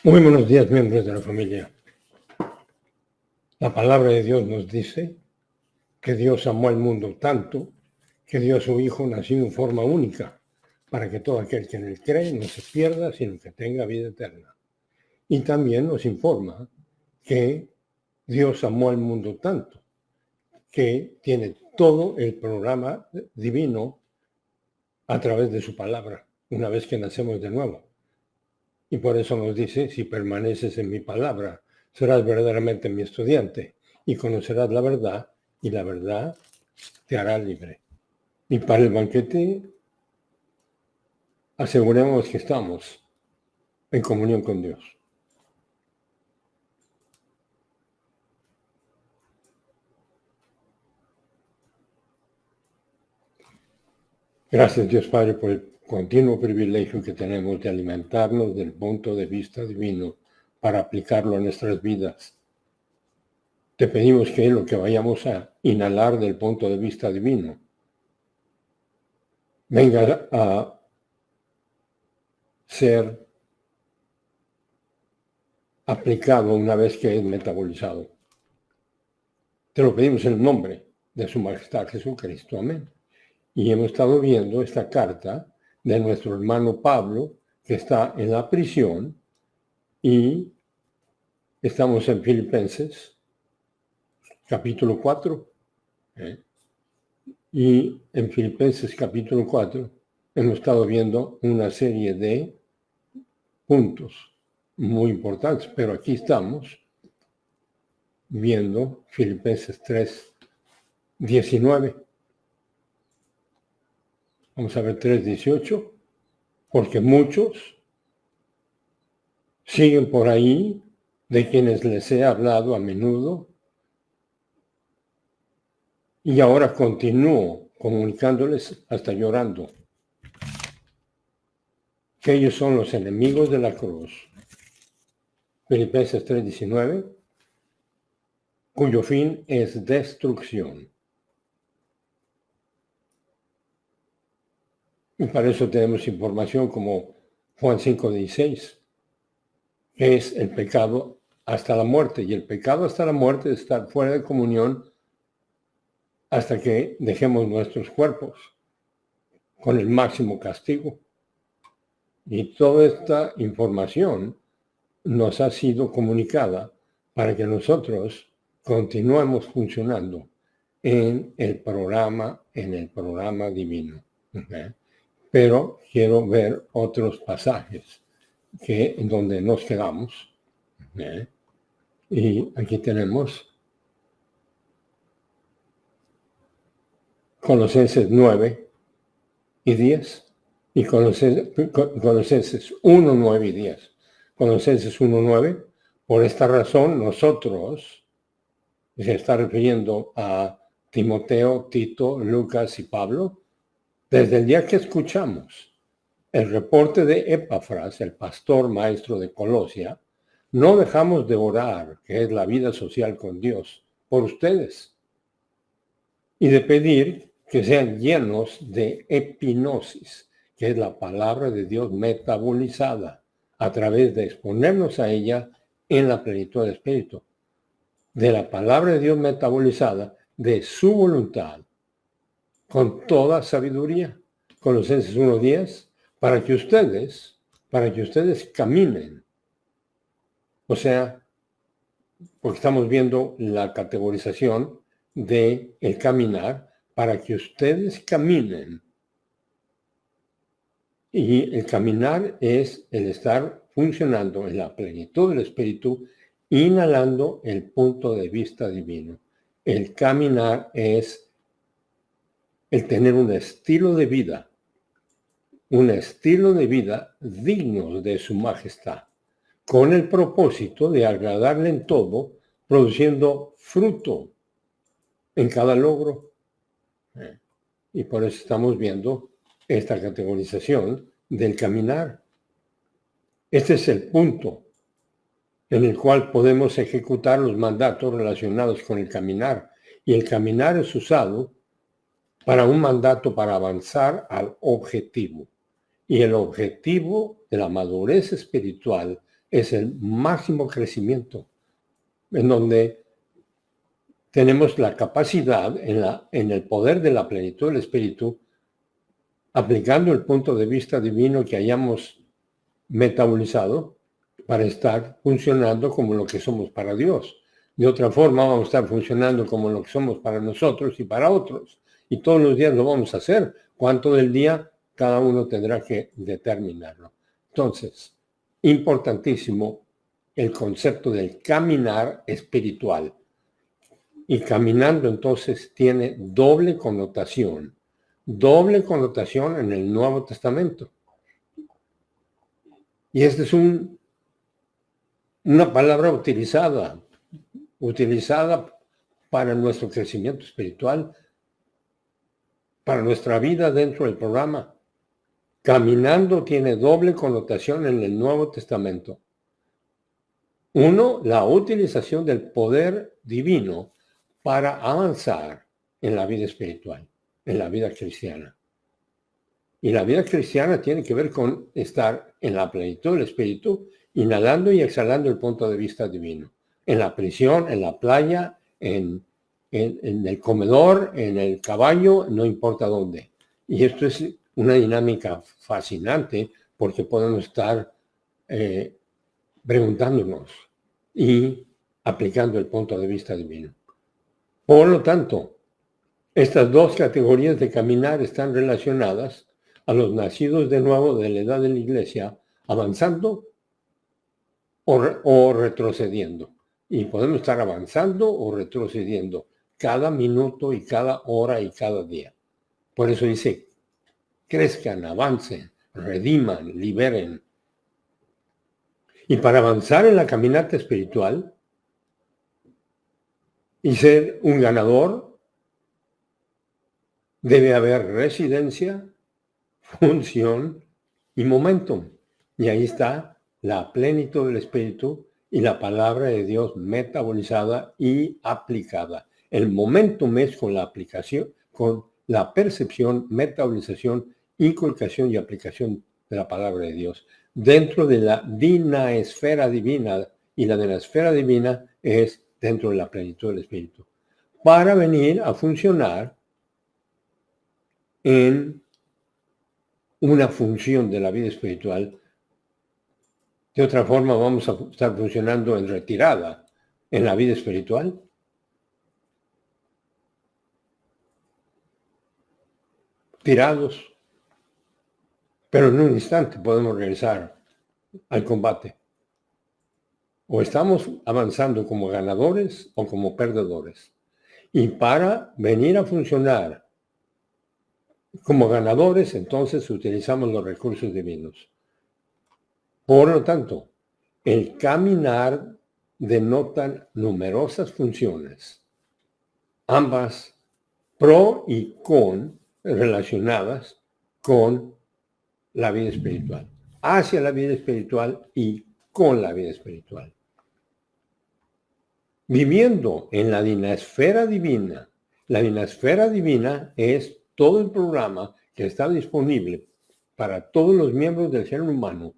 Muy buenos días, miembros de la familia. La palabra de Dios nos dice que Dios amó al mundo tanto que dio a su Hijo nacido en forma única, para que todo aquel que en él cree no se pierda, sino que tenga vida eterna. Y también nos informa que Dios amó al mundo tanto que tiene todo el programa divino a través de su palabra, una vez que nacemos de nuevo. Y por eso nos dice, si permaneces en mi palabra, serás verdaderamente mi estudiante y conocerás la verdad, y la verdad te hará libre. Y para el banquete, aseguremos que estamos en comunión con Dios. Gracias, Dios Padre, por el continuo privilegio que tenemos de alimentarnos del punto de vista divino para aplicarlo a nuestras vidas. Te pedimos que lo que vayamos a inhalar del punto de vista divino venga a ser aplicado una vez que es metabolizado. Te lo pedimos en el nombre de Su Majestad Jesucristo. Amén. Y hemos estado viendo esta carta de nuestro hermano Pablo, que está en la prisión, y estamos en Filipenses, capítulo 4. Y en Filipenses, capítulo 4, hemos estado viendo una serie de puntos muy importantes, pero aquí estamos viendo Filipenses 3, 19. Vamos a ver 3:18, porque muchos siguen por ahí de quienes les he hablado a menudo y ahora continúo comunicándoles hasta llorando que ellos son los enemigos de la cruz. Filipenses 3:19, cuyo fin es destrucción. Y para eso tenemos información como Juan 5:16, que es el pecado hasta la muerte. Y el pecado hasta la muerte es estar fuera de comunión hasta que dejemos nuestros cuerpos con el máximo castigo. Y toda esta información nos ha sido comunicada para que nosotros continuemos funcionando en el programa divino. ¿Okay? Pero quiero ver otros pasajes en donde nos quedamos. ¿Okay? Y aquí tenemos Colosenses 9 y 10 y Colosenses 1, 9 y 10. Colosenses 1, 9, por esta razón nosotros, se está refiriendo a Timoteo, Tito, Lucas y Pablo, desde el día que escuchamos el reporte de Epafras, el pastor maestro de Colosia, no dejamos de orar, que es la vida social con Dios, por ustedes, y de pedir que sean llenos de epinosis, que es la palabra de Dios metabolizada, a través de exponernos a ella en la plenitud del Espíritu, de la palabra de Dios metabolizada, de su voluntad, con toda sabiduría. Colosenses 1:10, para que ustedes caminen. O sea, porque estamos viendo la categorización de el caminar, para que ustedes caminen. Y el caminar es el estar funcionando en la plenitud del Espíritu, inhalando el punto de vista divino. El caminar es el tener un estilo de vida digno de su majestad, con el propósito de agradarle en todo, produciendo fruto en cada logro. Y por eso estamos viendo esta categorización del caminar. Este es el punto en el cual podemos ejecutar los mandatos relacionados con el caminar. Y el caminar es usado para un mandato para avanzar al objetivo. Y el objetivo de la madurez espiritual es el máximo crecimiento, en donde tenemos la capacidad en el poder de la plenitud del Espíritu, aplicando el punto de vista divino que hayamos metabolizado para estar funcionando como lo que somos para Dios. De otra forma, vamos a estar funcionando como lo que somos para nosotros y para otros. Y todos los días lo vamos a hacer. ¿Cuánto del día? Cada uno tendrá que determinarlo. Entonces, importantísimo el concepto del caminar espiritual. Y caminando entonces tiene doble connotación en el Nuevo Testamento. Y esta es una palabra utilizada para nuestro crecimiento espiritual, para nuestra vida dentro del programa. Caminando tiene doble connotación en el Nuevo Testamento. Uno, la utilización del poder divino para avanzar en la vida espiritual, en la vida cristiana. Y la vida cristiana tiene que ver con estar en la plenitud del Espíritu, inhalando y exhalando el punto de vista divino. En la prisión, en la playa, en el comedor, en el caballo, no importa dónde. Y esto es una dinámica fascinante porque podemos estar preguntándonos y aplicando el punto de vista divino. Por lo tanto, estas dos categorías de caminar están relacionadas a los nacidos de nuevo de la edad de la iglesia, avanzando o retrocediendo. Y podemos estar avanzando o retrocediendo cada minuto y cada hora y cada día. Por eso dice, crezcan, avancen, rediman, liberen. Y para avanzar en la caminata espiritual y ser un ganador, debe haber residencia, función y momentum. Y ahí está la plenitud del Espíritu y la palabra de Dios metabolizada y aplicada. El momentum es con la aplicación, con la percepción, metabolización, inculcación y aplicación de la palabra de Dios. Dentro de la dinaesfera divina, y la de la esfera divina es dentro de la plenitud del Espíritu, para venir a funcionar en una función de la vida espiritual. De otra forma, vamos a estar funcionando en retirada en la vida espiritual. Tirados. Pero en un instante podemos regresar al combate. O estamos avanzando como ganadores o como perdedores. Y para venir a funcionar como ganadores, entonces utilizamos los recursos divinos. Por lo tanto, el caminar denotan numerosas funciones, ambas pro y con, relacionadas con la vida espiritual, hacia la vida espiritual y con la vida espiritual. Viviendo en la dinasfera divina, la dinasfera divina es todo el programa que está disponible para todos los miembros del género humano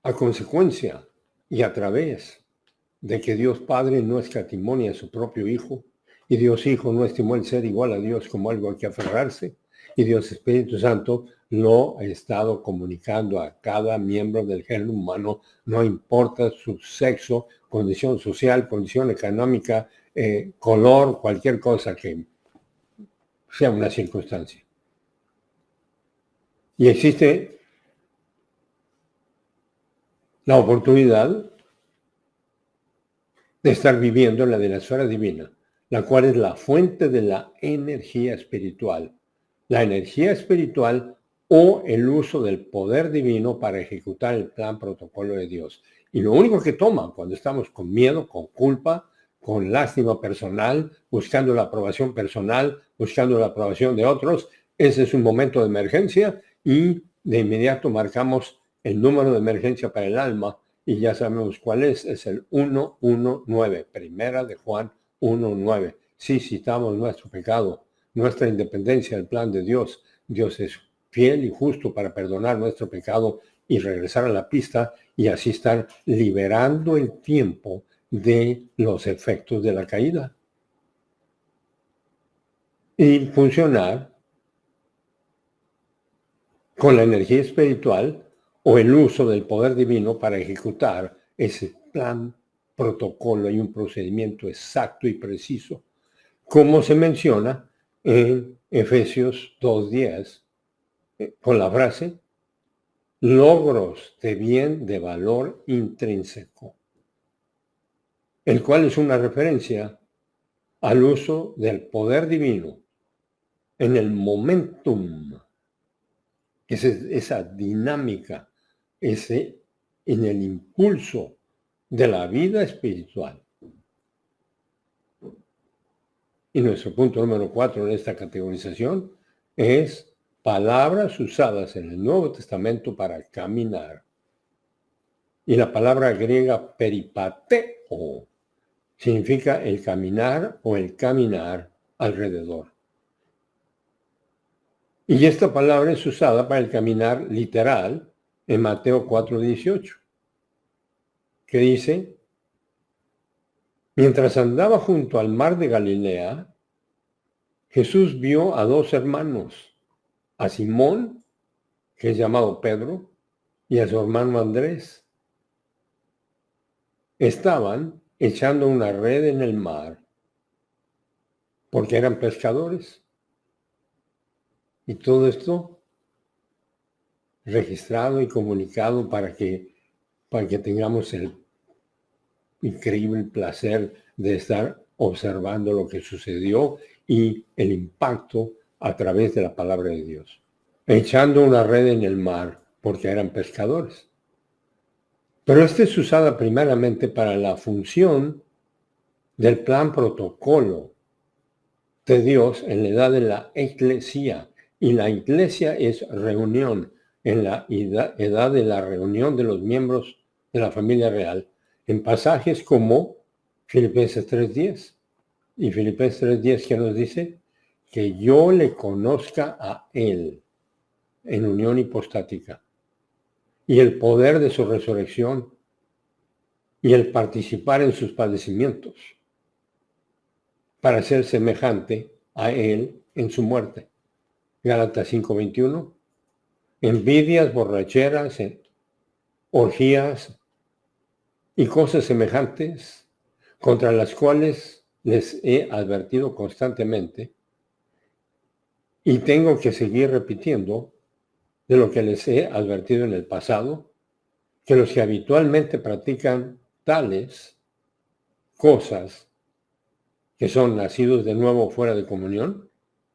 a consecuencia y a través de que Dios Padre no escatimó a su propio Hijo, y Dios Hijo no estimó el ser igual a Dios como algo a que aferrarse, y Dios Espíritu Santo lo ha estado comunicando a cada miembro del género humano, no importa su sexo, condición social, condición económica, color, cualquier cosa que sea una circunstancia. Y existe la oportunidad de estar viviendo en la de la esfera divina, la cual es la fuente de la energía espiritual. La energía espiritual o el uso del poder divino para ejecutar el plan protocolo de Dios. Y lo único que toma cuando estamos con miedo, con culpa, con lástima personal, buscando la aprobación personal, buscando la aprobación de otros, ese es un momento de emergencia y de inmediato marcamos el número de emergencia para el alma y ya sabemos cuál es el 119, primera de Juan 1:9. Si citamos nuestro pecado, nuestra independencia del plan de Dios, Dios es fiel y justo para perdonar nuestro pecado y regresar a la pista y así estar liberando el tiempo de los efectos de la caída. Y funcionar con la energía espiritual o el uso del poder divino para ejecutar ese plan, protocolo y un procedimiento exacto y preciso, como se menciona en Efesios 2:10, con la frase, logros de bien de valor intrínseco, el cual es una referencia al uso del poder divino en el momentum, esa dinámica, en el impulso de la vida espiritual. Y nuestro punto número 4 en esta categorización es palabras usadas en el Nuevo Testamento para caminar. Y la palabra griega peripateo significa el caminar o el caminar alrededor. Y esta palabra es usada para el caminar literal en Mateo 4:18, que dice, mientras andaba junto al mar de Galilea, Jesús vio a dos hermanos, a Simón, que es llamado Pedro, y a su hermano Andrés. Estaban echando una red en el mar, porque eran pescadores. Y todo esto registrado y comunicado para que tengamos el increíble placer de estar observando lo que sucedió y el impacto a través de la palabra de Dios. Echando una red en el mar, porque eran pescadores. Pero esta es usada primeramente para la función del plan protocolo de Dios en la edad de la iglesia. Y la iglesia es reunión, en la edad de la reunión de los miembros de la familia real, en pasajes como Filipenses 3:10. Y Filipenses 3:10, ¿qué nos dice? Que yo le conozca a Él en unión hipostática y el poder de su resurrección y el participar en sus padecimientos para ser semejante a Él en su muerte. Gálatas 5:21. Envidias, borracheras, orgías y cosas semejantes contra las cuales les he advertido constantemente y tengo que seguir repitiendo de lo que les he advertido en el pasado, que los que habitualmente practican tales cosas que son nacidos de nuevo fuera de comunión,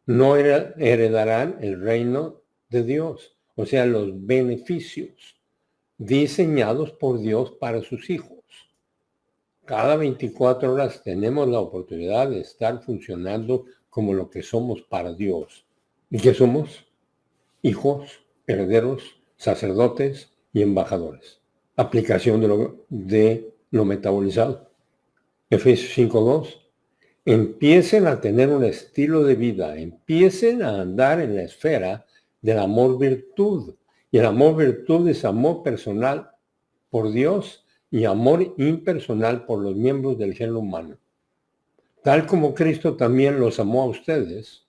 no heredarán el reino de Dios, o sea, los beneficios diseñados por Dios para sus hijos. Cada 24 horas tenemos la oportunidad de estar funcionando como lo que somos para Dios. ¿Y qué somos? Hijos, herederos, sacerdotes y embajadores. Aplicación de lo metabolizado. Efesios 5:2. Empiecen a tener un estilo de vida, empiecen a andar en la esfera del amor-virtud. Y el amor-virtud es amor personal por Dios y amor impersonal por los miembros del género humano. Tal como Cristo también los amó a ustedes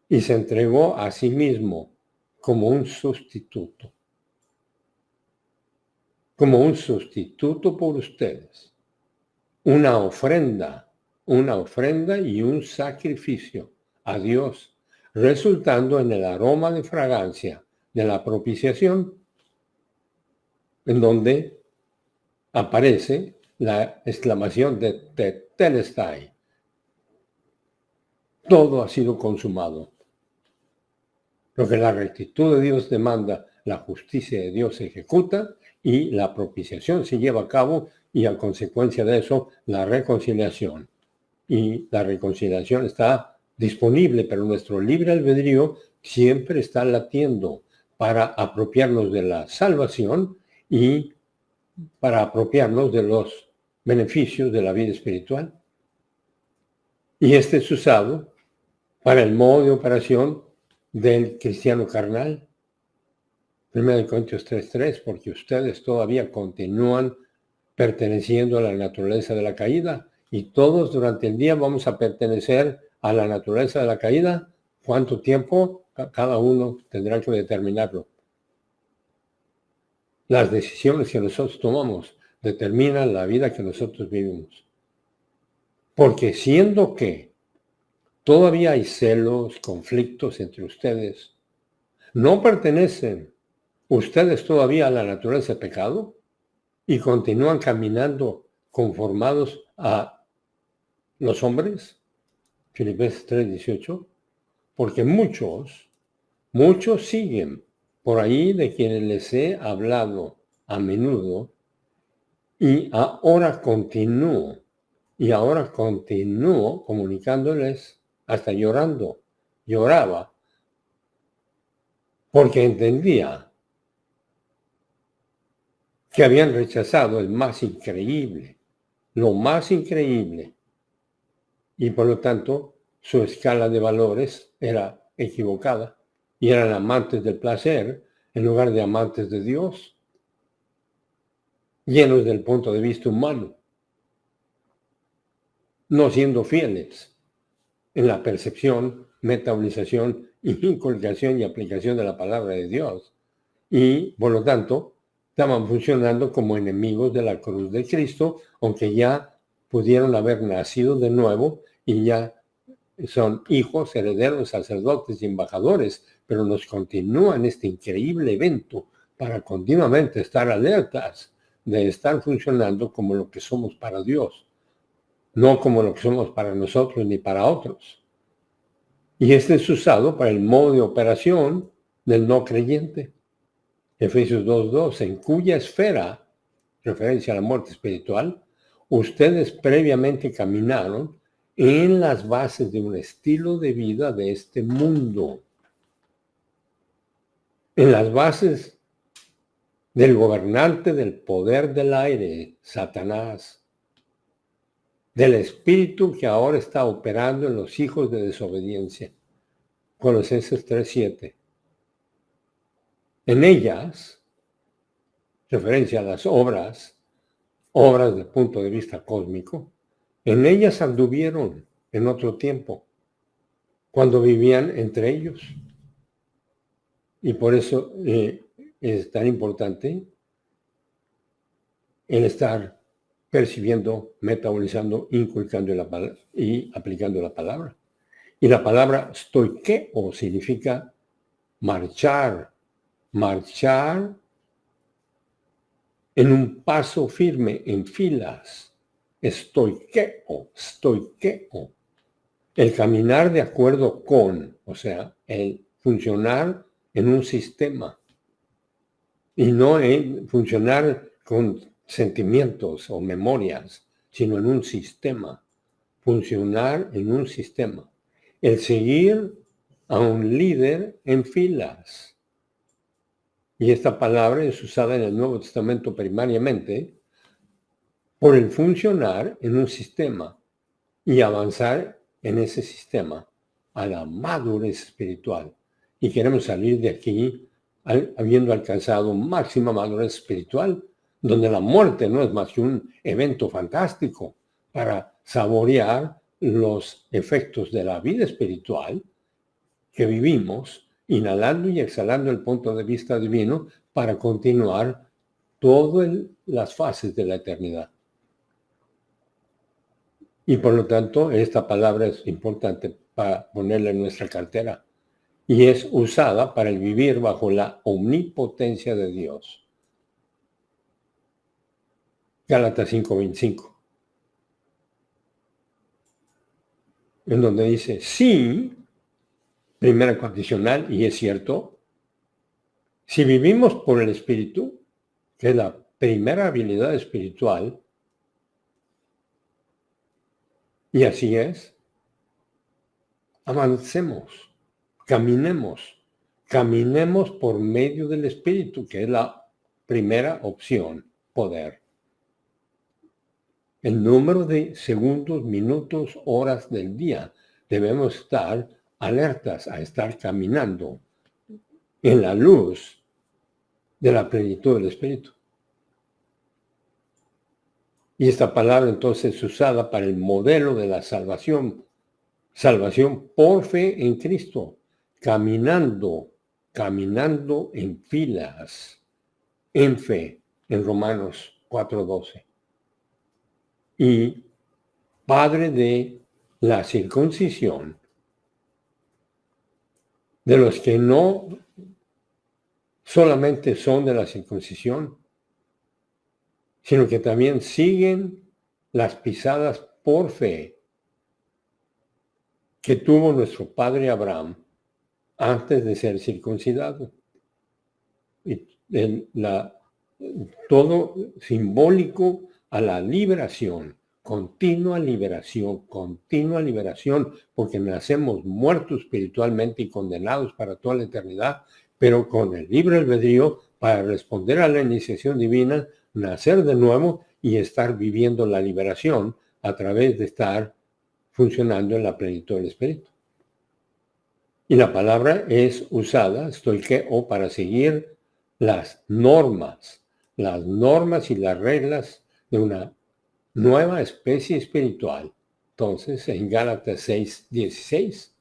y se entregó a sí mismo como un sustituto. Como un sustituto por ustedes. Una ofrenda y un sacrificio a Dios, resultando en el aroma de fragancia de la propiciación, en donde aparece la exclamación de Tetelestai. Todo ha sido consumado. Lo que la rectitud de Dios demanda, la justicia de Dios se ejecuta y la propiciación se lleva a cabo y a consecuencia de eso la reconciliación. Y la reconciliación está disponible, pero nuestro libre albedrío siempre está latiendo para apropiarnos de la salvación y para apropiarnos de los beneficios de la vida espiritual. Y este es usado para el modo de operación del cristiano carnal. 1 Corintios 3:3, porque ustedes todavía continúan perteneciendo a la naturaleza de la caída, y todos durante el día vamos a pertenecer a la naturaleza de la caída. ¿Cuánto tiempo? Cada uno tendrá que determinarlo. Las decisiones que nosotros tomamos determinan la vida que nosotros vivimos. Porque siendo que todavía hay celos, conflictos entre ustedes, ¿no pertenecen ustedes todavía a la naturaleza de pecado y continúan caminando conformados a los hombres? Filipenses 3:18. Porque muchos siguen por ahí de quienes les he hablado a menudo y ahora continúo comunicándoles hasta llorando. Lloraba porque entendía que habían rechazado el más increíble, lo más increíble, y por lo tanto su escala de valores era equivocada y eran amantes del placer en lugar de amantes de Dios, llenos del punto de vista humano, no siendo fieles en la percepción, metabolización, inculcación y aplicación de la palabra de Dios. Y, por lo tanto, estaban funcionando como enemigos de la cruz de Cristo, aunque ya pudieron haber nacido de nuevo y ya son hijos, herederos, sacerdotes y embajadores, pero nos continúan este increíble evento para continuamente estar alertas de estar funcionando como lo que somos para Dios, no como lo que somos para nosotros ni para otros. Y este es usado para el modo de operación del no creyente. Efesios 2:2, en cuya esfera, referencia a la muerte espiritual, ustedes previamente caminaron en las bases de un estilo de vida de este mundo, en las bases del gobernante del poder del aire, Satanás, del espíritu que ahora está operando en los hijos de desobediencia. Colosenses 3:7. En ellas, referencia a las obras desde el punto de vista cósmico, en ellas anduvieron en otro tiempo, cuando vivían entre ellos. Y por eso es tan importante el estar percibiendo, metabolizando, inculcando y aplicando la palabra. Y la palabra stoikeo significa marchar en un paso firme, en filas. Stoikeo. El caminar de acuerdo con, o sea, el funcionar en un sistema. Y no en funcionar con sentimientos o memorias, sino en un sistema. Funcionar en un sistema. El seguir a un líder en filas. Y esta palabra es usada en el Nuevo Testamento primariamente por el funcionar en un sistema y avanzar en ese sistema a la madurez espiritual. Y queremos salir de aquí habiendo alcanzado máxima madurez espiritual, donde la muerte no es más que un evento fantástico para saborear los efectos de la vida espiritual que vivimos, inhalando y exhalando el punto de vista divino para continuar todas las fases de la eternidad. Y por lo tanto, esta palabra es importante para ponerla en nuestra cartera. Y es usada para el vivir bajo la omnipotencia de Dios. Gálatas 5:25. En donde dice, sí, primera condicional, y es cierto, si vivimos por el Espíritu, que es la primera habilidad espiritual, y así es, avancemos, caminemos por medio del Espíritu, que es la primera opción, poder. El número de segundos, minutos, horas del día debemos estar alertas a estar caminando en la luz de la plenitud del Espíritu. Y esta palabra entonces es usada para el modelo de la salvación. Salvación por fe en Cristo, caminando en filas, en fe, en Romanos 4:12. Y padre de la circuncisión, de los que no solamente son de la circuncisión, sino que también siguen las pisadas por fe que tuvo nuestro padre Abraham antes de ser circuncidado. Y todo simbólico a la liberación, continua liberación, porque nacemos muertos espiritualmente y condenados para toda la eternidad, pero con el libre albedrío para responder a la iniciación divina, nacer de nuevo y estar viviendo la liberación a través de estar funcionando en la plenitud del Espíritu. Y la palabra es usada, stoikeo, para seguir las normas y las reglas de una nueva especie espiritual. Entonces, en Gálatas 6:16,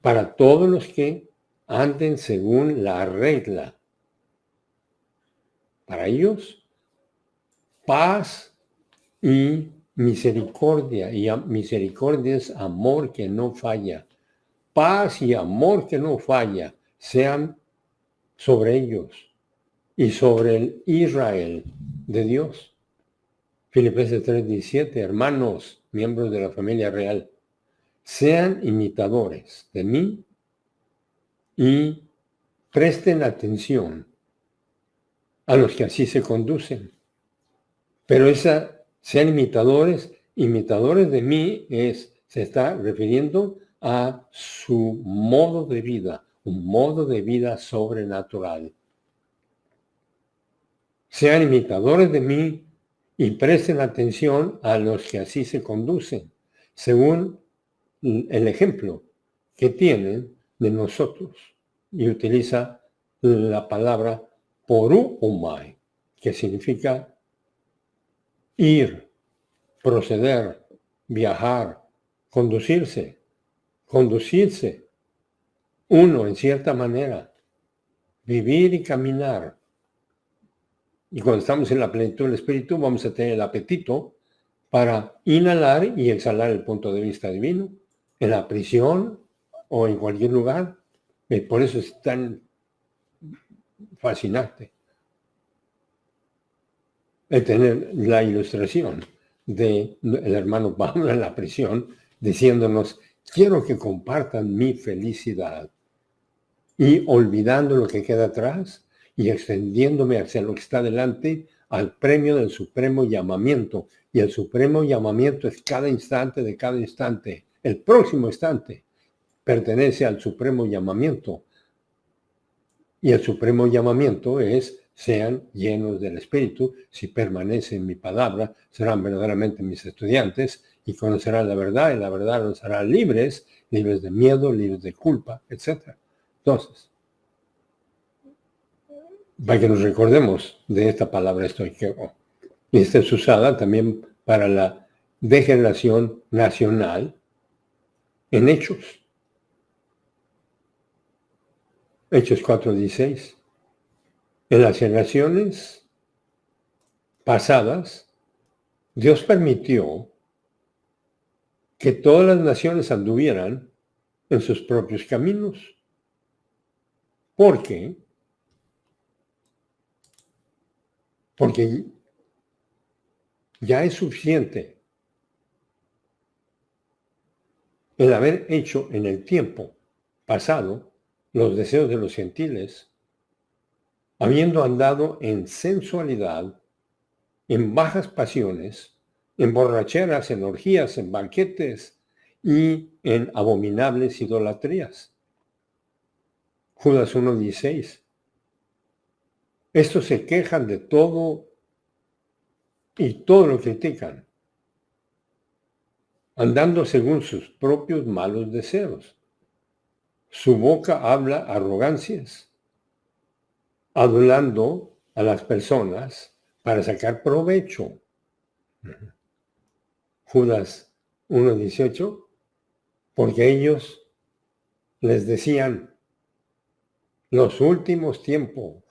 para todos los que anden según la regla, para ellos, paz y misericordia. Y misericordia es amor que no falla. Paz y amor que no falla sean sobre ellos y sobre el Israel de Dios. Filipenses 3:17, hermanos, miembros de la familia real, sean imitadores de mí y presten atención a los que así se conducen. Pero sean imitadores de mí se está refiriendo a su modo de vida, un modo de vida sobrenatural. Sean imitadores de mí y presten atención a los que así se conducen, según el ejemplo que tienen de nosotros. Y utiliza la palabra porúomai, que significa ir, proceder, viajar, conducirse, uno en cierta manera, vivir y caminar. Y cuando estamos en la plenitud del Espíritu, vamos a tener el apetito para inhalar y exhalar el punto de vista divino, en la prisión o en cualquier lugar. Y por eso es tan fascinante el tener la ilustración del hermano Pablo en la prisión, diciéndonos, quiero que compartan mi felicidad. Y olvidando lo que queda atrás y extendiéndome hacia lo que está delante, al premio del supremo llamamiento. Y el supremo llamamiento es cada instante de cada instante. El próximo instante pertenece al supremo llamamiento. Y el supremo llamamiento es, sean llenos del Espíritu. Si permanecen en mi palabra, serán verdaderamente mis estudiantes y conocerán la verdad, y la verdad los hará libres de miedo, libres de culpa, etc. Entonces, para que nos recordemos de esta palabra estoiqueo. Y esta es usada también para la degeneración nacional en Hechos. Hechos 4:16. En las generaciones pasadas, Dios permitió que todas las naciones anduvieran en sus propios caminos. ¿Por qué? Porque ya es suficiente el haber hecho en el tiempo pasado los deseos de los gentiles, habiendo andado en sensualidad, en bajas pasiones, en borracheras, en orgías, en banquetes y en abominables idolatrías. Judas 1:16. Estos se quejan de todo y todo lo critican, andando según sus propios malos deseos. Su boca habla arrogancias. adulando a las personas para sacar provecho. Judas 1:18, porque ellos les decían, los últimos tiempos,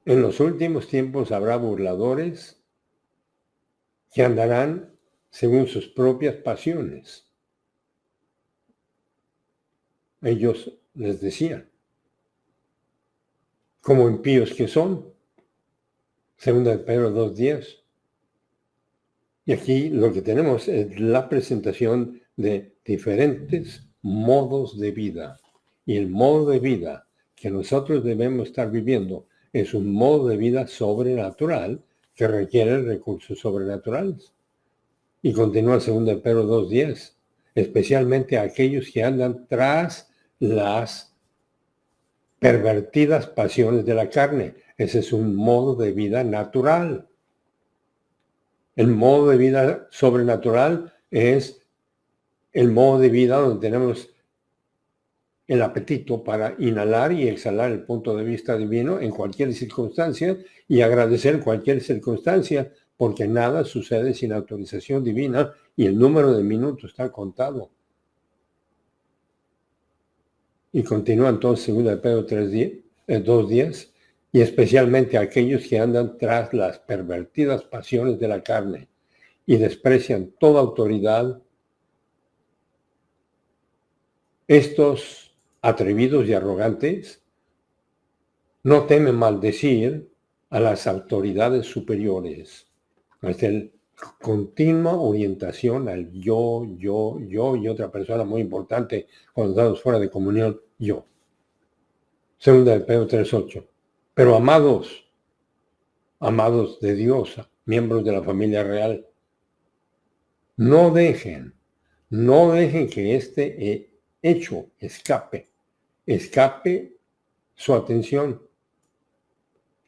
en los últimos tiempos habrá burladores que andarán según sus propias pasiones. Ellos les decían, como impíos que son, 2 Pedro 2:10. Y aquí lo que tenemos es la presentación de diferentes modos de vida. Y el modo de vida que nosotros debemos estar viviendo es un modo de vida sobrenatural que requiere recursos sobrenaturales. Y continúa 2 Pedro 2:10, especialmente aquellos que andan tras las pervertidas pasiones de la carne. Ese es un modo de vida natural. El modo de vida sobrenatural es el modo de vida donde tenemos el apetito para inhalar y exhalar el punto de vista divino en cualquier circunstancia y agradecer cualquier circunstancia, porque nada sucede sin autorización divina y el número de minutos está contado. Y continúa entonces 2 Pedro 2:10, y especialmente aquellos que andan tras las pervertidas pasiones de la carne y desprecian toda autoridad. Estos atrevidos y arrogantes no temen maldecir a las autoridades superiores. Es el continua orientación al yo y otra persona muy importante cuando estamos fuera de comunión, yo. 2 de Pedro 3:8. Pero amados de Dios, miembros de la familia real, no dejen que este hecho escape su atención,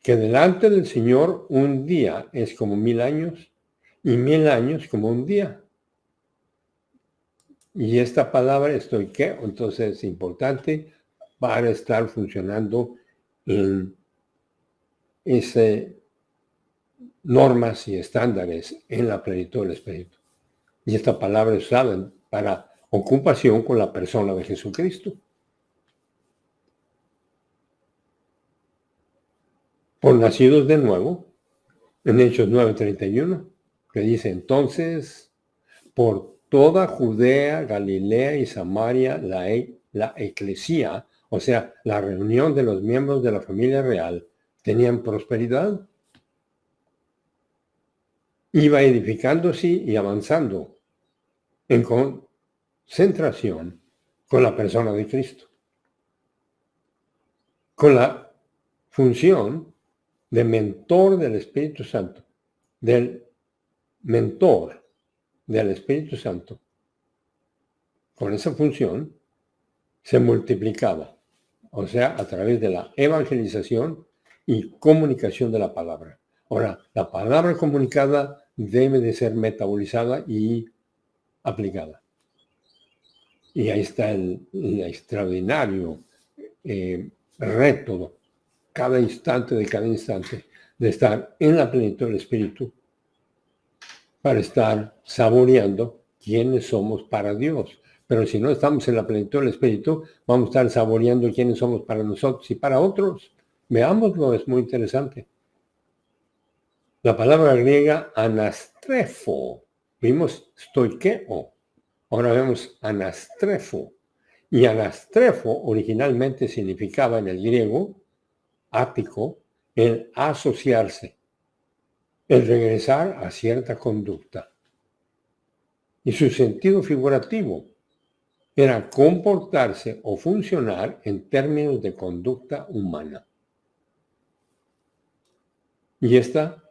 que delante del Señor un día es como 1000 años y 1000 años como un día. Y esta palabra estoiqueo, entonces es importante para estar funcionando en esas normas y estándares en la plenitud del Espíritu. Y esta palabra es usada para ocupación con la persona de Jesucristo. Por nacidos de nuevo, en Hechos 9:31, que dice, entonces, por toda Judea, Galilea y Samaria, la eclesía, o sea, la reunión de los miembros de la familia real, tenían prosperidad. Iba edificándose y avanzando en concentración con la persona de Cristo, con la función de mentor del Espíritu Santo, del mentor del Espíritu Santo. Con esa función se multiplicaba, o sea, a través de la evangelización y comunicación de la palabra. Ahora, la palabra comunicada debe de ser metabolizada y aplicada. Y ahí está el extraordinario reto, cada instante, de estar en la plenitud del Espíritu para estar saboreando quiénes somos para Dios. Pero si no estamos en la plenitud del Espíritu, vamos a estar saboreando quiénes somos para nosotros y para otros. Veámoslo, es muy interesante. La palabra griega anastrefo, vimos stoikeo, ahora vemos anastrefo. Y anastrefo originalmente significaba en el griego ático el asociarse, el regresar a cierta conducta. Y su sentido figurativo era comportarse o funcionar en términos de conducta humana. Y esta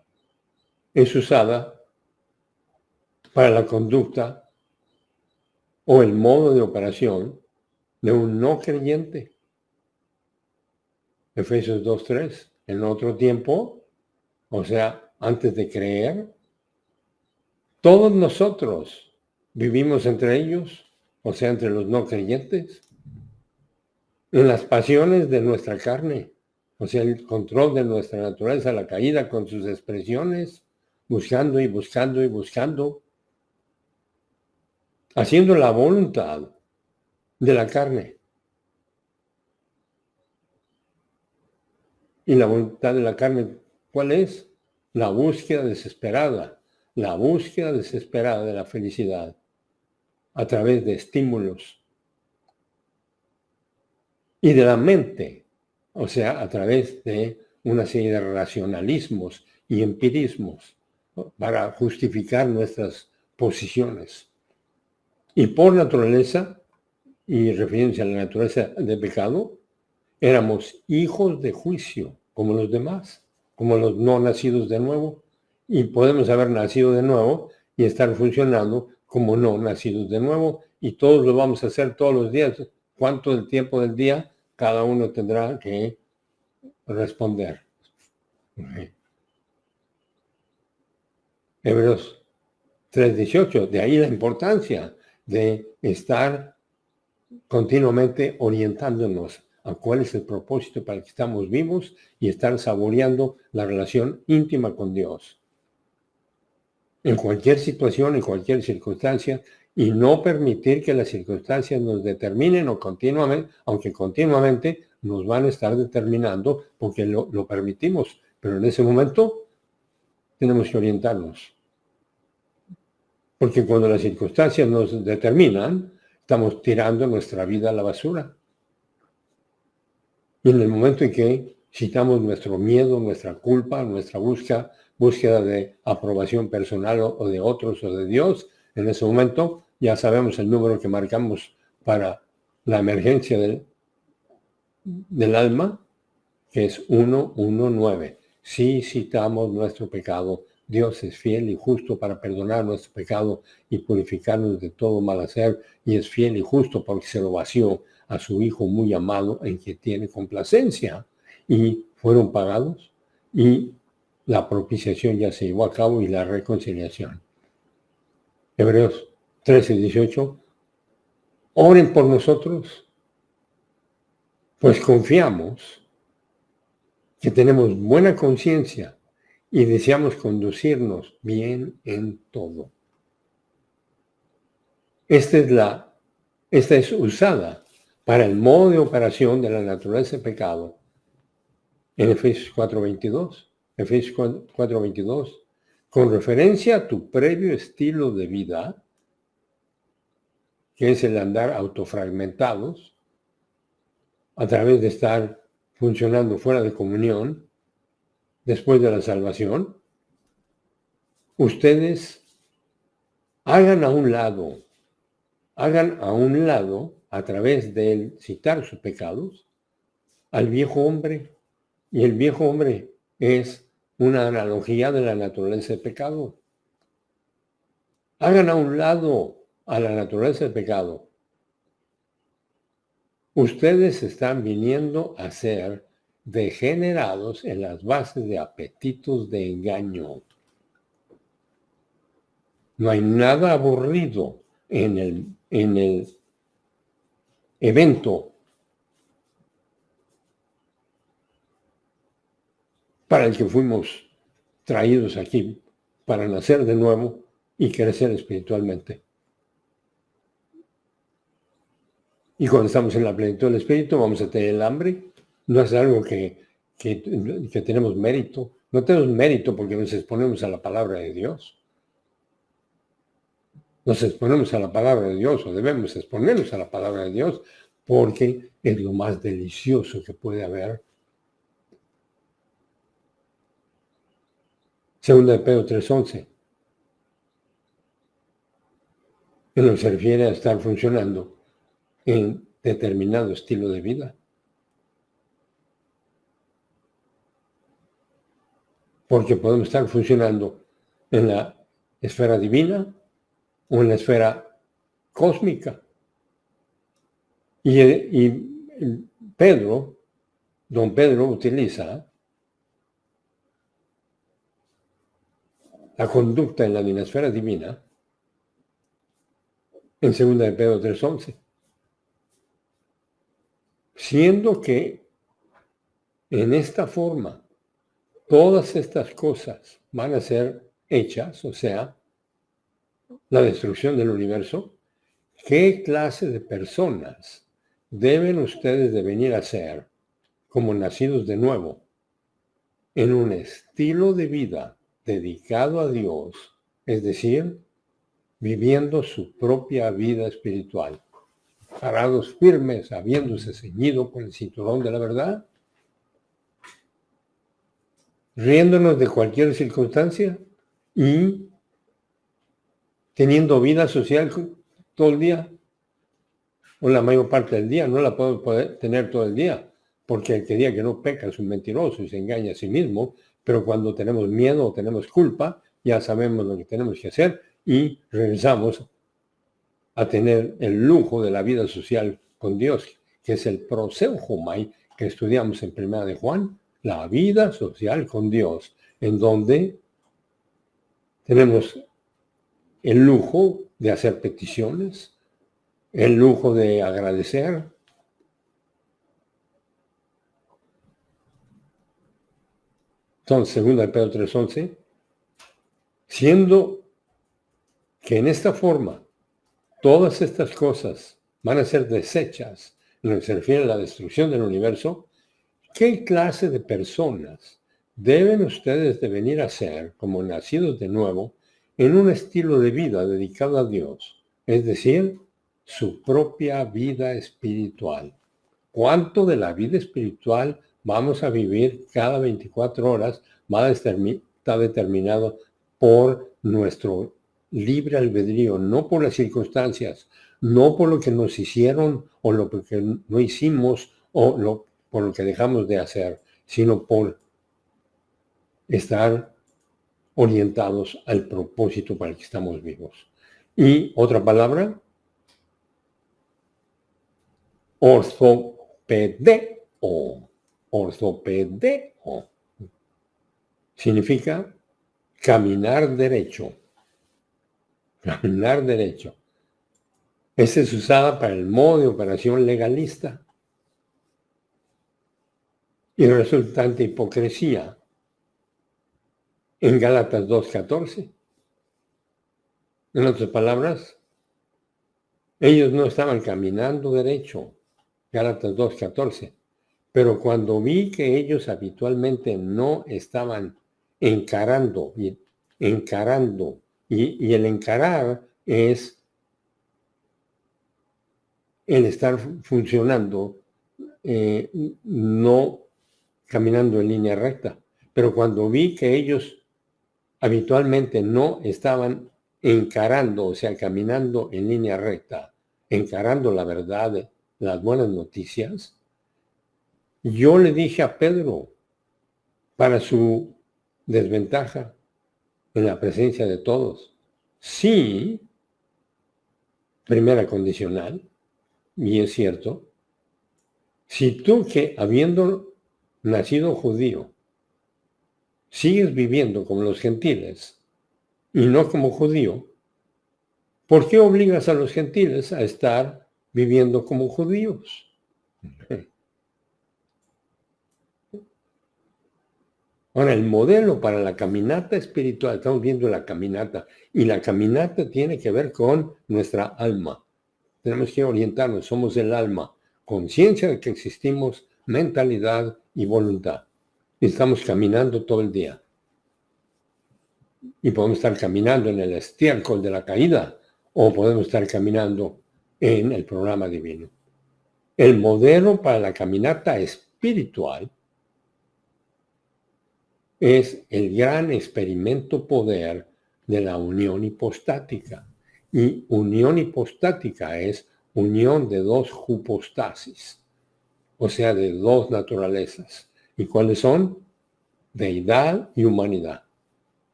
es usada para la conducta o el modo de operación de un no creyente. Efesios 2:3. En otro tiempo, o sea, antes de creer, todos nosotros vivimos entre ellos, o sea, entre los no creyentes. en las pasiones de nuestra carne, o sea, el control de nuestra naturaleza, la caída con sus expresiones, buscando y buscando y buscando, haciendo la voluntad de la carne. Y la voluntad de la carne, ¿cuál es? La búsqueda desesperada de la felicidad a través de estímulos y de la mente, o sea, a través de una serie de racionalismos y empirismos, ¿no?, para justificar nuestras posiciones. Y por naturaleza, y refiriéndose a la naturaleza de pecado, éramos hijos de juicio, como los demás, como los no nacidos de nuevo, y podemos haber nacido de nuevo y estar funcionando como no nacidos de nuevo, y todos lo vamos a hacer todos los días. ¿Cuánto del tiempo del día? Cada uno tendrá que responder. Hebreos 3:18, de ahí la importancia de estar continuamente orientándonos a cuál es el propósito para el que estamos vivos y estar saboreando la relación íntima con Dios. En cualquier situación, en cualquier circunstancia, y no permitir que las circunstancias nos determinen o continuamente, aunque continuamente nos van a estar determinando porque lo permitimos, pero en ese momento tenemos que orientarnos. Porque cuando las circunstancias nos determinan, estamos tirando nuestra vida a la basura. Y en el momento en que citamos nuestro miedo, nuestra culpa, nuestra búsqueda de aprobación personal o de otros o de Dios, en ese momento ya sabemos el número que marcamos para la emergencia del alma, que es 119. Si citamos nuestro pecado, Dios es fiel y justo para perdonar nuestro pecado y purificarnos de todo mal hacer, y es fiel y justo porque se lo vació a su Hijo muy amado en que tiene complacencia, y fueron pagados, y la propiciación ya se llevó a cabo y la reconciliación. Hebreos 13:18. Oren por nosotros, pues confiamos que tenemos buena conciencia y deseamos conducirnos bien en todo. Esta es usada para el modo de operación de la naturaleza de pecado en Efesios 4:22. Efesios 4:22, con referencia a tu previo estilo de vida, que es el andar autofragmentados, a través de estar funcionando fuera de comunión, después de la salvación, ustedes hagan a un lado, a través de citar sus pecados, al viejo hombre. Y el viejo hombre es una analogía de la naturaleza del pecado. Hagan a un lado a la naturaleza del pecado. Ustedes están viniendo a ser degenerados en las bases de apetitos de engaño. No hay nada aburrido en el evento para el que fuimos traídos aquí, para nacer de nuevo y crecer espiritualmente. Y cuando estamos en la plenitud del Espíritu vamos a tener el hambre. No es algo que tenemos mérito. No tenemos mérito porque nos exponemos a la palabra de Dios. Nos exponemos a la palabra de Dios, o debemos exponernos a la palabra de Dios, porque es lo más delicioso que puede haber. Segunda de Pedro 3:11. Que nos refiere a estar funcionando en determinado estilo de vida. Porque podemos estar funcionando en la esfera divina o en la esfera cósmica. Y don Pedro utiliza la conducta en la dinasfera divina en 2 de Pedro 3:11. siendo que en esta forma todas estas cosas van a ser hechas, o sea, la destrucción del universo, ¿qué clase de personas deben ustedes de venir a ser como nacidos de nuevo en un estilo de vida dedicado a Dios, es decir, viviendo su propia vida espiritual, parados firmes, habiéndose ceñido con el cinturón de la verdad, riéndonos de cualquier circunstancia y teniendo vida social todo el día, o la mayor parte del día? No la podemos poder tener todo el día, porque el que diga que no peca es un mentiroso y se engaña a sí mismo, pero cuando tenemos miedo o tenemos culpa, ya sabemos lo que tenemos que hacer y regresamos a tener el lujo de la vida social con Dios, que es el proseujomai que estudiamos en Primera de Juan, la vida social con Dios, en donde tenemos el lujo de hacer peticiones, el lujo de agradecer. Entonces, 2 Pedro 3:11, siendo que en esta forma todas estas cosas van a ser desechas en lo que se refiere a la destrucción del universo, ¿qué clase de personas deben ustedes de venir a ser como nacidos de nuevo en un estilo de vida dedicado a Dios? Es decir, su propia vida espiritual. ¿Cuánto de la vida espiritual vamos a vivir cada 24 horas? Está determinado por nuestro libre albedrío, no por las circunstancias, no por lo que nos hicieron o lo que no hicimos o por lo que dejamos de hacer, sino por estar orientados al propósito para el que estamos vivos. Y otra palabra, ortopedeo. Ortopedeo significa caminar derecho. Caminar derecho. Esta es usada para el modo de operación legalista y resultante hipocresía en Gálatas 2:14. En otras palabras, ellos no estaban caminando derecho, Gálatas 2:14, pero cuando vi que ellos habitualmente no estaban encarando, y el encarar es el estar funcionando, no caminando en línea recta. Pero cuando vi que ellos habitualmente no estaban encarando, o sea, caminando en línea recta, encarando la verdad, las buenas noticias, yo le dije a Pedro, para su desventaja en la presencia de todos, sí, primera condicional, y es cierto, si tú que habiendo nacido judío, sigues viviendo como los gentiles y no como judío, ¿por qué obligas a los gentiles a estar viviendo como judíos? Ahora, el modelo para la caminata espiritual, estamos viendo la caminata, y la caminata tiene que ver con nuestra alma. Tenemos que orientarnos, somos el alma, conciencia de que existimos, mentalidad y voluntad. Y estamos caminando todo el día. Y podemos estar caminando en el estiércol de la caída, o podemos estar caminando en el programa divino. El modelo para la caminata espiritual es el gran experimento poder de la unión hipostática. Y unión hipostática es unión de dos hypostasis, o sea, de dos naturalezas. ¿Y cuáles son? Deidad y humanidad.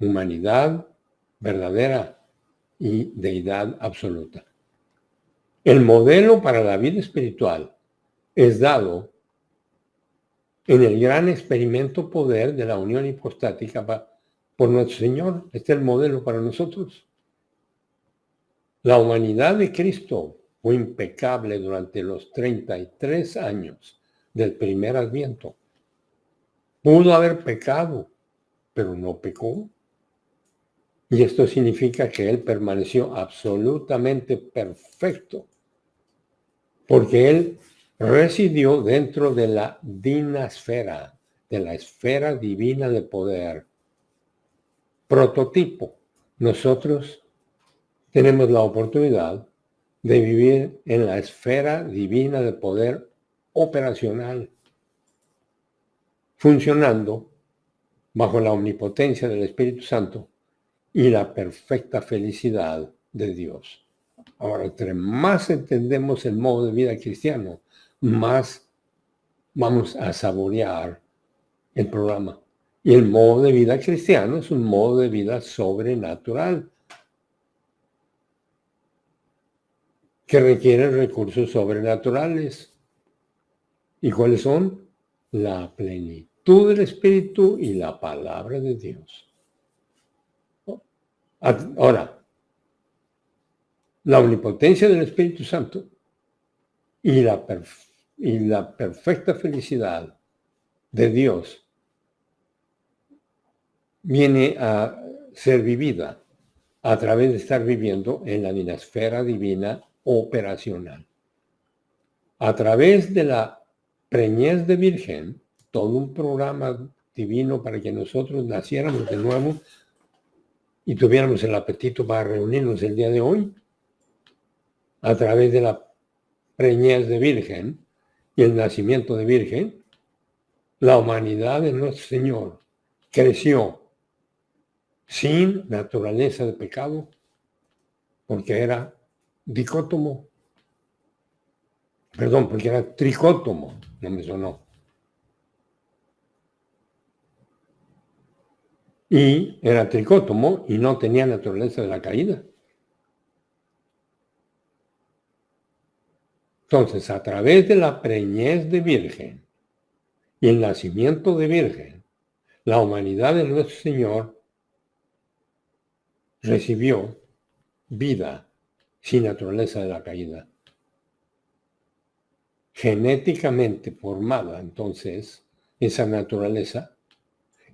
Humanidad verdadera y deidad absoluta. El modelo para la vida espiritual es dado en el gran experimento poder de la unión hipostática por nuestro Señor. Este es el modelo para nosotros. La humanidad de Cristo fue impecable durante los 33 años del primer adviento. Pudo haber pecado, pero no pecó. Y esto significa que él permaneció absolutamente perfecto, porque él residió dentro de la dinasfera, de la esfera divina de poder. Prototipo. Nosotros tenemos la oportunidad de vivir en la esfera divina de poder operacional, funcionando bajo la omnipotencia del Espíritu Santo y la perfecta felicidad de Dios. Ahora, entre más entendemos el modo de vida cristiano, más vamos a saborear el programa. Y el modo de vida cristiano es un modo de vida sobrenatural que requiere recursos sobrenaturales. ¿Y cuáles son? La plenitud del Espíritu y la palabra de Dios. Ahora, la omnipotencia del Espíritu Santo y la perfecta felicidad de Dios viene a ser vivida a través de estar viviendo en la dinasfera divina operacional. A través de la preñez de virgen, todo un programa divino para que nosotros naciéramos de nuevo y tuviéramos el apetito para reunirnos el día de hoy, a través de la preñez de virgen y el nacimiento de virgen, la humanidad de nuestro Señor creció sin naturaleza de pecado, porque era dicótomo, porque era tricótomo, no me sonó. Y era tricótomo y no tenía naturaleza de la caída. Entonces, a través de la preñez de virgen y el nacimiento de virgen, la humanidad de nuestro Señor recibió vida sin naturaleza de la caída. Genéticamente formada, entonces, esa naturaleza,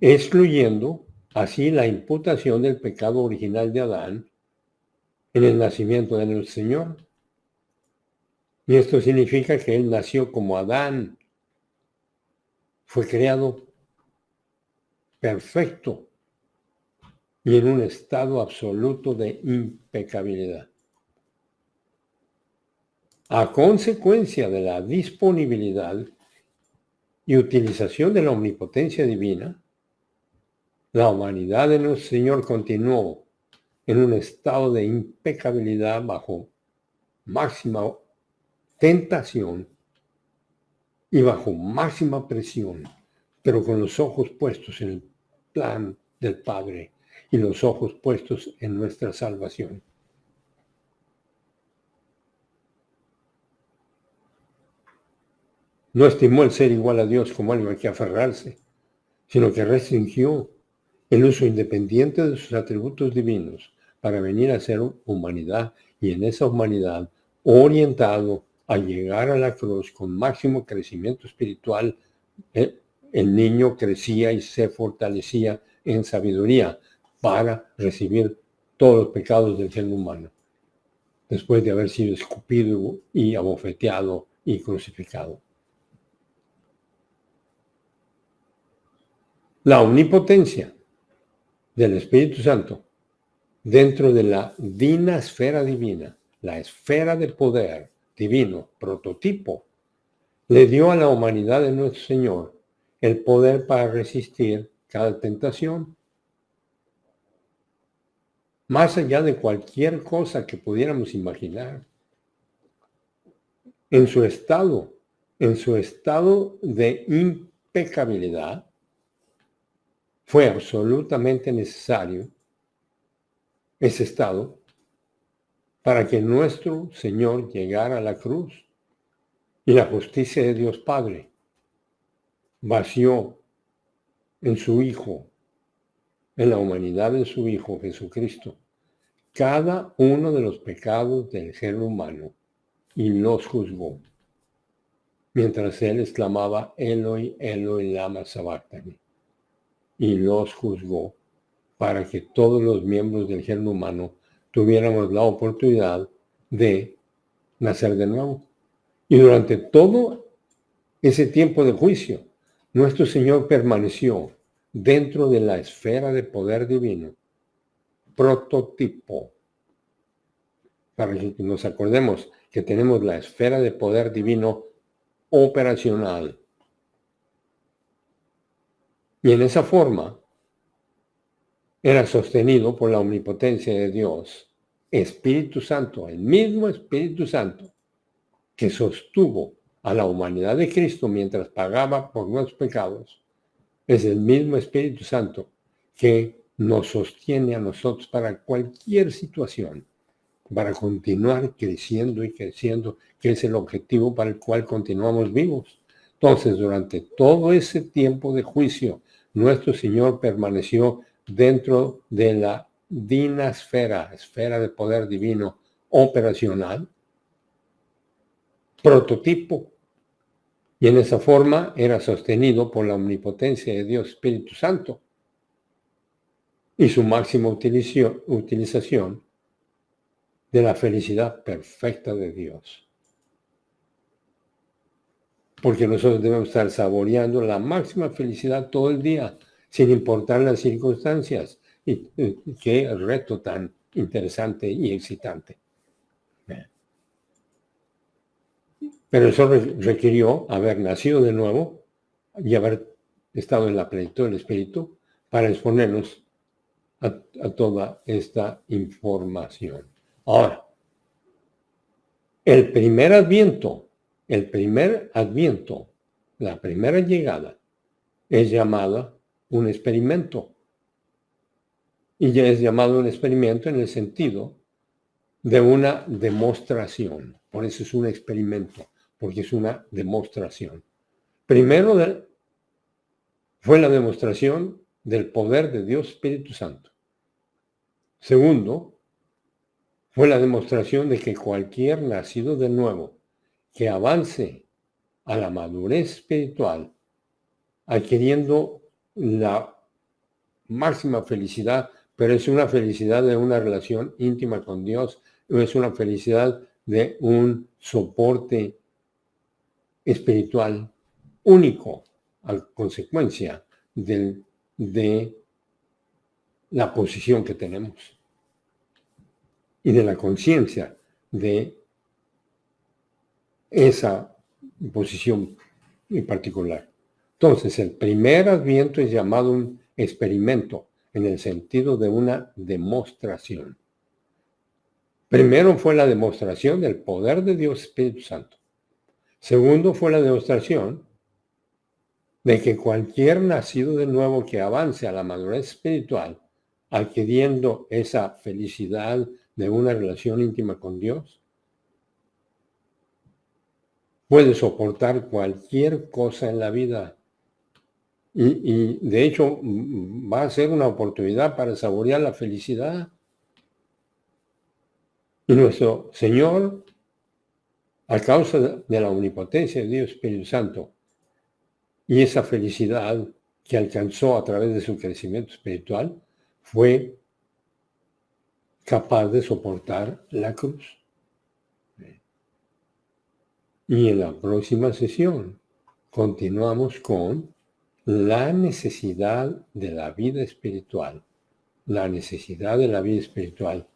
excluyendo así la imputación del pecado original de Adán en el nacimiento de nuestro Señor. Y esto significa que él nació como Adán, fue creado perfecto y en un estado absoluto de impecabilidad. A consecuencia de la disponibilidad y utilización de la omnipotencia divina, la humanidad de nuestro Señor continuó en un estado de impecabilidad bajo máxima tentación y bajo máxima presión, pero con los ojos puestos en el plan del Padre y los ojos puestos en nuestra salvación. No estimó el ser igual a Dios como algo a que aferrarse, sino que restringió el uso independiente de sus atributos divinos para venir a ser humanidad y en esa humanidad orientado a llegar a la cruz con máximo crecimiento espiritual. El niño crecía y se fortalecía en sabiduría para recibir todos los pecados del género humano, después de haber sido escupido y abofeteado y crucificado. La omnipotencia del Espíritu Santo dentro de la dinasfera divina, la esfera de poder divino, prototipo, le dio a la humanidad de nuestro Señor el poder para resistir cada tentación, más allá de cualquier cosa que pudiéramos imaginar. En su estado de impecabilidad, fue absolutamente necesario ese estado para que nuestro Señor llegara a la cruz y la justicia de Dios Padre vació en su Hijo, en la humanidad de su Hijo Jesucristo, cada uno de los pecados del género humano y los juzgó, mientras él exclamaba, Eloi, Eloi, lama sabachthani, y los juzgó para que todos los miembros del género humano tuviéramos la oportunidad de nacer de nuevo. Y durante todo ese tiempo de juicio, nuestro Señor permaneció dentro de la esfera de poder divino, prototipo, para que nos acordemos que tenemos la esfera de poder divino operacional. Y en esa forma era sostenido por la omnipotencia de Dios, Espíritu Santo, el mismo Espíritu Santo que sostuvo a la humanidad de Cristo mientras pagaba por nuestros pecados. Es el mismo Espíritu Santo que nos sostiene a nosotros para cualquier situación, para continuar creciendo y creciendo, que es el objetivo para el cual continuamos vivos. Entonces, durante todo ese tiempo de juicio, nuestro Señor permaneció dentro de la dinasfera, esfera de poder divino operacional, prototipo, y en esa forma era sostenido por la omnipotencia de Dios Espíritu Santo y su máxima utilización de la felicidad perfecta de Dios. Porque nosotros debemos estar saboreando la máxima felicidad todo el día, sin importar las circunstancias. Y qué reto tan interesante y excitante. Pero eso requirió haber nacido de nuevo y haber estado en la plenitud del Espíritu para exponernos a toda esta información. Ahora, el primer adviento, la primera llegada, es llamada un experimento. Y ya es llamado un experimento en el sentido de una demostración. Por eso es un experimento, porque es una demostración. Primero fue la demostración del poder de Dios Espíritu Santo. Segundo, fue la demostración de que cualquier nacido de nuevo que avance a la madurez espiritual, adquiriendo la máxima felicidad, pero es una felicidad de una relación íntima con Dios, es una felicidad de un soporte espiritual único, a consecuencia de la posición que tenemos y de la conciencia de esa posición en particular. Entonces, el primer adviento es llamado un experimento en el sentido de una demostración. Primero fue la demostración del poder de Dios Espíritu Santo. Segundo fue la demostración de que cualquier nacido de nuevo que avance a la madurez espiritual, adquiriendo esa felicidad de una relación íntima con Dios, puede soportar cualquier cosa en la vida. Y de hecho va a ser una oportunidad para saborear la felicidad. Y nuestro Señor, a causa de la omnipotencia de Dios Espíritu Santo y esa felicidad que alcanzó a través de su crecimiento espiritual, fue capaz de soportar la cruz. Y en la próxima sesión continuamos con la necesidad de la vida espiritual. La necesidad de la vida espiritual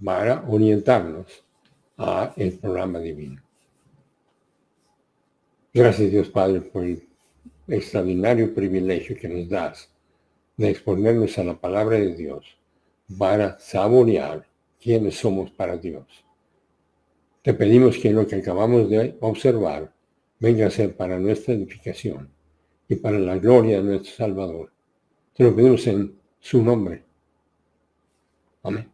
para orientarnos a el programa divino. Gracias Dios Padre por el extraordinario privilegio que nos das de exponernos a la palabra de Dios para saborear quiénes somos para Dios. Te pedimos que lo que acabamos de observar venga a ser para nuestra edificación y para la gloria de nuestro Salvador. Te lo pedimos en su nombre. Amén.